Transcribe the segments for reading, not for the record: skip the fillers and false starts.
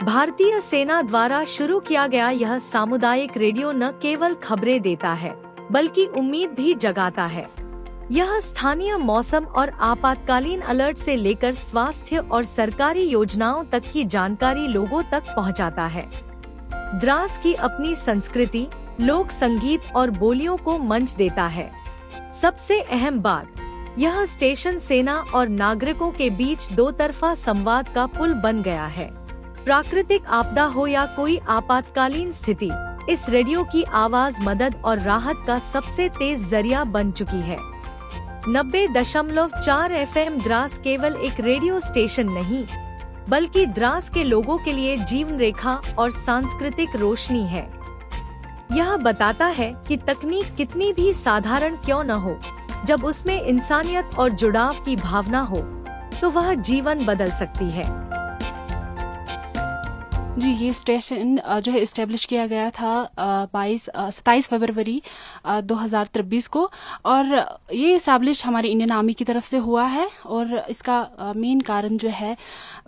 भारतीय सेना द्वारा शुरू किया गया यह सामुदायिक रेडियो न केवल खबरें देता है बल्कि उम्मीद भी जगाता है। यह स्थानीय मौसम और आपातकालीन अलर्ट से लेकर स्वास्थ्य और सरकारी योजनाओं तक की जानकारी लोगों तक पहुंचाता है। द्रास की अपनी संस्कृति, लोक संगीत और बोलियों को मंच देता है। सबसे अहम बात, यह स्टेशन सेना और नागरिकों के बीच दो तरफा संवाद का पुल बन गया है। प्राकृतिक आपदा हो या कोई आपातकालीन स्थिति, इस रेडियो की आवाज मदद और राहत का सबसे तेज जरिया बन चुकी है। 90.4 FM द्रास केवल एक रेडियो स्टेशन नहीं, बल्कि द्रास के लोगों के लिए जीवन रेखा और सांस्कृतिक रोशनी है। यह बताता है कि तकनीक कितनी भी साधारण क्यों न हो, जब उसमें इंसानियत और जुड़ाव की भावना हो, तो वह जीवन बदल सकती है। जी, ये स्टेशन जो है इस्टेब्लिश किया गया था 27 फरवरी 2023 को, और ये इस्टेब्लिश हमारी इंडियन आर्मी की तरफ से हुआ है। और इसका मेन कारण जो है,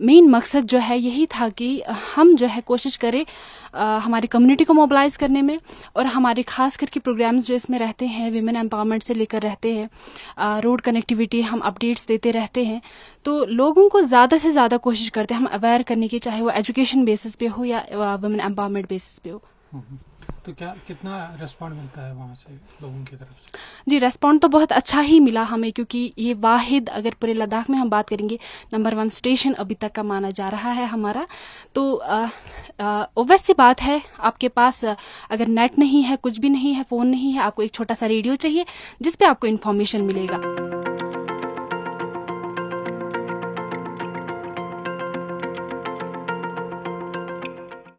मेन मकसद जो है यही था कि हम जो है कोशिश करें हमारी कम्युनिटी को मोबिलाइज करने में, और हमारे खास करके प्रोग्राम्स जो इसमें रहते हैं विमेन एम्पावरमेंट से लेकर रहते हैं, रोड कनेक्टिविटी, हम अपडेट्स देते रहते हैं। तो लोगों को ज़्यादा से ज़्यादा कोशिश करते हैं हम अवेयर करने की, चाहे वो एजुकेशन बेसिस पे हो या वुमेन एम्पावरमेंट बेसिस पे हो। तो कितना रिस्पॉन्ड मिलता है वहाँ से लोगों की तरफ से? जी, रिस्पॉन्ड तो बहुत अच्छा ही मिला हमें, क्योंकि ये वाहिद, अगर पूरे लद्दाख में हम बात करेंगे, नंबर 1 स्टेशन अभी तक का माना जा रहा है हमारा। तो ओबवियस सी बात है, आपके पास अगर नेट नहीं है, कुछ भी नहीं है, फ़ोन नहीं है, आपको एक छोटा सा रेडियो चाहिए जिस पे आपको इन्फॉर्मेशन मिलेगा।